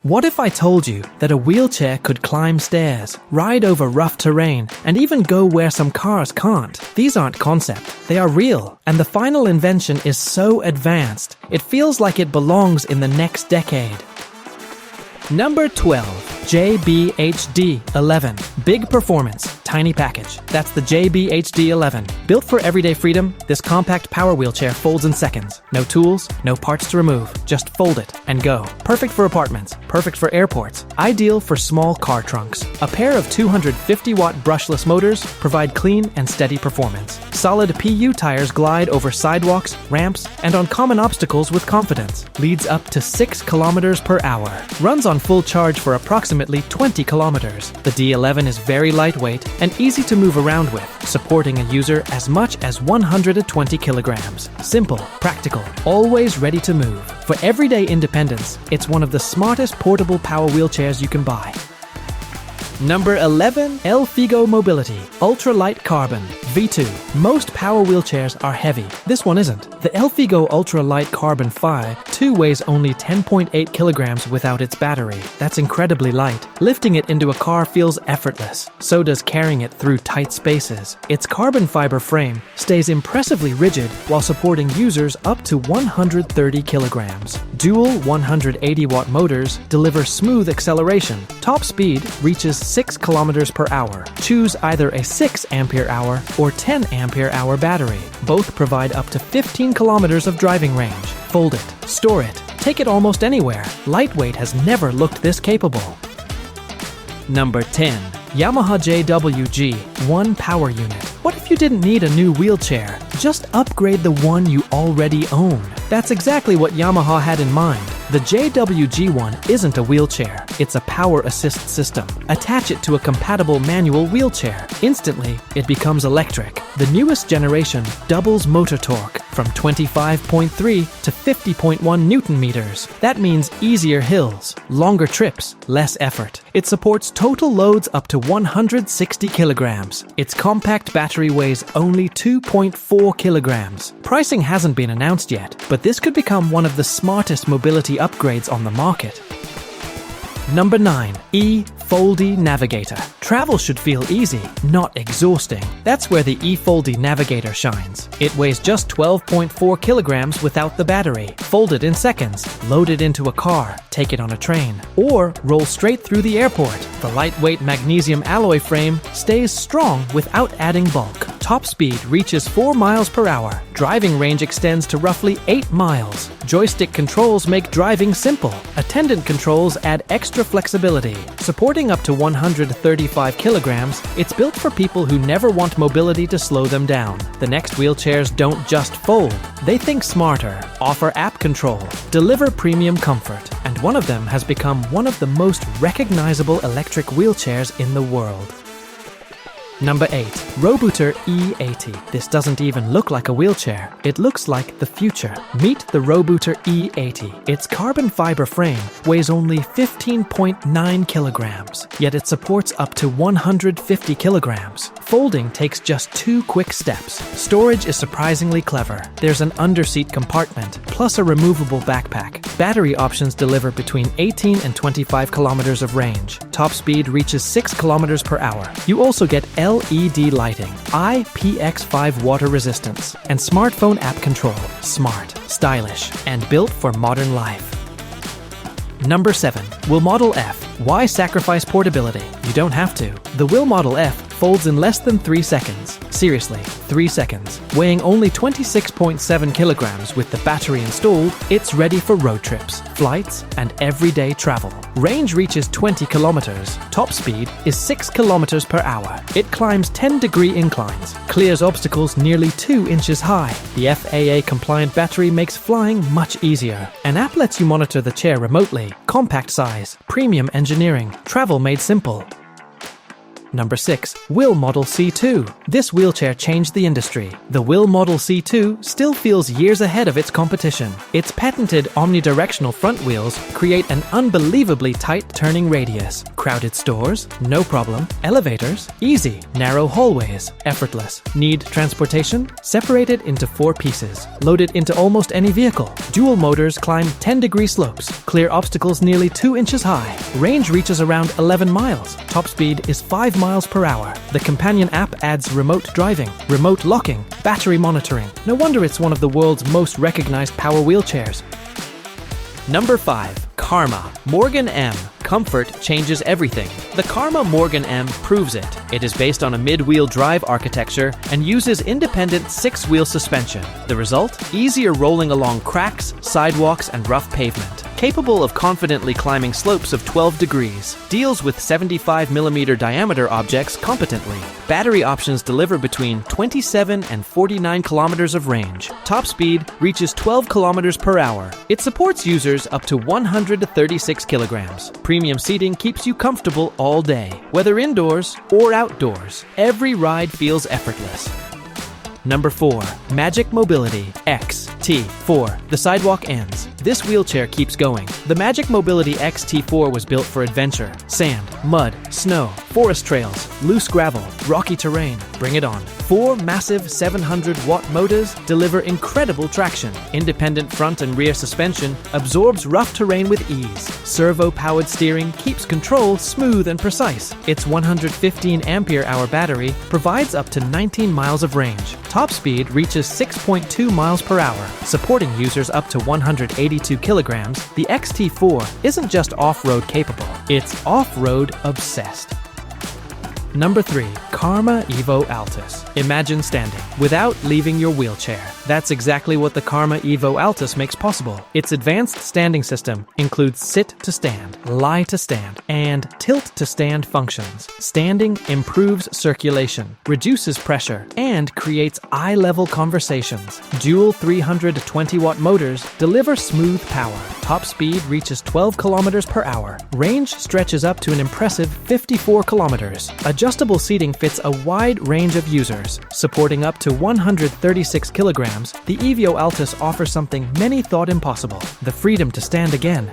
What if I told you that a wheelchair could climb stairs, ride over rough terrain, and even go where some cars can't? These aren't concepts, they are real. And the final invention is so advanced, it feels like it belongs in the next decade. Number 12. JBH D11. Big performance, tiny package. That's the JBH D11. Built for everyday freedom, this compact power wheelchair folds in seconds. No tools, no parts to remove. Just fold it and go. Perfect for apartments, perfect for airports, ideal for small car trunks. A pair of 250-watt brushless motors provide clean and steady performance. Solid PU tires glide over sidewalks, ramps, and on common obstacles with confidence. Leads up to 6 kilometers per hour. Runs on full charge for approximately 20 kilometers. The D11 is very lightweight and easy to move around with, supporting a user as much as 120 kilograms. Simple, practical, always ready to move. For everyday independence, it's one of the smartest portable power wheelchairs you can buy. Number 11. ELFIGO Mobility Ultra-Lite Carbon V2. Most power wheelchairs are heavy. This one isn't. The ELFIGO Ultra-Lite Carbon Phi 2 weighs only 10.8 kilograms without its battery. That's incredibly light. Lifting it into a car feels effortless. So does carrying it through tight spaces. Its carbon fiber frame stays impressively rigid while supporting users up to 130 kilograms. Dual 180-watt motors deliver smooth acceleration. Top speed reaches 6 kilometers per hour. Choose either a 6 ampere hour or 10 ampere hour battery. Both provide up to 15 kilometers of driving range. Fold it, store it, take it almost anywhere. Lightweight has never looked this capable. Number 10. Yamaha JWG-1 Power Unit. What if you didn't need a new wheelchair? Just upgrade the one you already own. That's exactly what Yamaha had in mind. The JWG-1 isn't a wheelchair, it's a power assist system. Attach it to a compatible manual wheelchair. Instantly, it becomes electric. The newest generation doubles motor torque from 25.3 to 50.1 Newton meters. That means easier hills, longer trips, less effort. It supports total loads up to 160 kilograms. Its compact battery weighs only 2.4 kilograms. Pricing hasn't been announced yet, but this could become one of the smartest mobility upgrades on the market. Number 9. eFOLDi Navigator. Travel should feel easy, not exhausting. That's where the eFOLDi Navigator shines. It weighs just 12.4 kilograms without the battery. Fold it in seconds, load it into a car, take it on a train, or roll straight through the airport. The lightweight magnesium alloy frame stays strong without adding bulk. Top speed reaches 4 miles per hour. Driving range extends to roughly 8 miles. Joystick controls make driving simple. Attendant controls add extra flexibility. Supporting up to 135 kilograms, it's built for people who never want mobility to slow them down. The next wheelchairs don't just fold, they think smarter, offer app control, deliver premium comfort, and one of them has become one of the most recognizable electric wheelchairs in the world. Number 8. Robooter E80. This doesn't even look like a wheelchair. It looks like the future. Meet the Robooter E80. Its carbon fiber frame weighs only 15.9 kilograms, yet it supports up to 150 kilograms. Folding takes just 2 quick steps. Storage is surprisingly clever. There's an underseat compartment, plus a removable backpack. Battery options deliver between 18 and 25 kilometers of range. Top speed reaches 6 kilometers per hour. You also get LED lighting, IPX5 water resistance, and smartphone app control. Smart, stylish, and built for modern life. Number 7. WHILL Model F. Why sacrifice portability? You don't have to. The WHILL Model F folds in less than 3 seconds. Seriously, 3 seconds. Weighing only 26.7 kilograms with the battery installed, it's ready for road trips, flights, and everyday travel. Range reaches 20 kilometers. Top speed is 6 kilometers per hour. It climbs 10-degree inclines, clears obstacles nearly 2 inches high. The FAA-compliant battery makes flying much easier. An app lets you monitor the chair remotely. Compact size, premium engineering, travel made simple. Number 6. WHILL Model C2. This wheelchair changed the industry. The WHILL Model C2 still feels years ahead of its competition. Its patented omnidirectional front wheels create an unbelievably tight turning radius. Crowded stores? No problem. Elevators? Easy. Narrow hallways? Effortless. Need transportation? Separate it into 4 pieces. Load it into almost any vehicle. Dual motors climb 10-degree slopes. Clear obstacles nearly 2 inches high. Range reaches around 11 miles. Top speed is 5 miles per hour. The companion app adds remote driving, remote locking, battery monitoring. No wonder it's one of the world's most recognized power wheelchairs. Number 5. Karma. Morgan M. Comfort changes everything. The Karma Morgan M proves it. It is based on a mid-wheel drive architecture and uses independent 6-wheel suspension. The result? Easier rolling along cracks, sidewalks, and rough pavement. Capable of confidently climbing slopes of 12 degrees. Deals with 75mm diameter objects competently. Battery options deliver between 27 and 49 kilometers of range. Top speed reaches 12 kilometers per hour. It supports users up to 136 kilograms. Premium seating keeps you comfortable all day, whether indoors or outdoors. Every ride feels effortless. Number 4. Magic Mobility XT4. The sidewalk ends. This wheelchair keeps going. The Magic Mobility XT4 was built for adventure. Sand, mud, snow, forest trails, loose gravel, rocky terrain. Bring it on. 4 massive 700-watt motors deliver incredible traction. Independent front and rear suspension absorbs rough terrain with ease. Servo-powered steering keeps control smooth and precise. Its 115 ampere-hour battery provides up to 19 miles of range. Top speed reaches 6.2 miles per hour, supporting users up to 182 kilograms. The XT4 isn't just off-road capable, it's off-road obsessed. Number 3. Karma Evo Altus. Imagine standing without leaving your wheelchair. That's exactly what the Karma Evo Altus makes possible. Its advanced standing system includes sit-to-stand, lie-to-stand, and tilt-to-stand functions. Standing improves circulation, reduces pressure, and creates eye-level conversations. Dual 320-watt motors deliver smooth power. Top speed reaches 12 kilometers per hour. Range stretches up to an impressive 54 kilometers. Adjustable seating fits a wide range of users. Supporting up to 136 kilograms, the Evo Altus offers something many thought impossible: the freedom to stand again.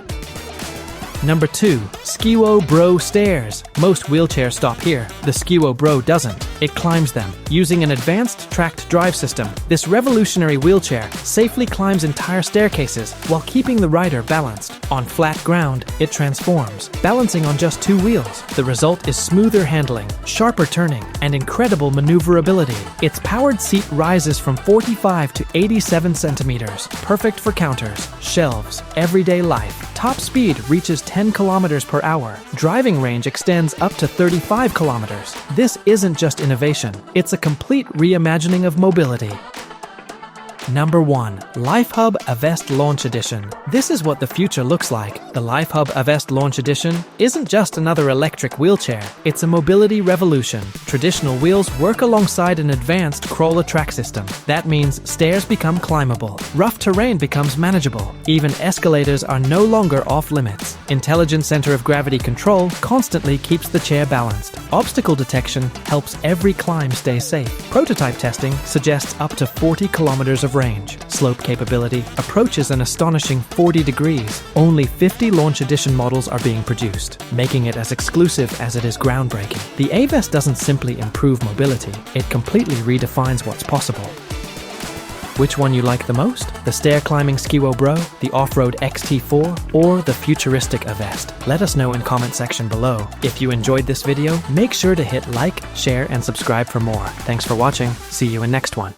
Number 2. Scewo Bro Stairs. Most wheelchairs stop here. The Scewo Bro doesn't. It climbs them. Using an advanced tracked drive system, this revolutionary wheelchair safely climbs entire staircases while keeping the rider balanced. On flat ground, it transforms, balancing on just 2 wheels. The result is smoother handling, sharper turning, and incredible maneuverability. Its powered seat rises from 45 to 87 centimeters, perfect for counters, shelves, everyday life. Top speed reaches 10 kilometers per hour. Driving range extends up to 35 kilometers. This isn't just innovation, it's a complete reimagining of mobility. Number 1. LifeHub AVEST Launch Edition. This is what the future looks like. The LifeHub AVEST Launch Edition isn't just another electric wheelchair, it's a mobility revolution. Traditional wheels work alongside an advanced crawler track system. That means stairs become climbable, rough terrain becomes manageable, even escalators are no longer off limits. Intelligent center of gravity control constantly keeps the chair balanced. Obstacle detection helps every climb stay safe. Prototype testing suggests up to 40 kilometers of range. Slope capability approaches an astonishing 40 degrees. Only 50 launch edition models are being produced, making it as exclusive as it is groundbreaking. The AVEST doesn't simply improve mobility, it completely redefines what's possible. Which one you like the most? The stair-climbing Scewo Bro, the off-road XT4, or the futuristic AVEST? Let us know in comment section below. If you enjoyed this video, make sure to hit like, share, and subscribe for more. Thanks for watching. See you in next one.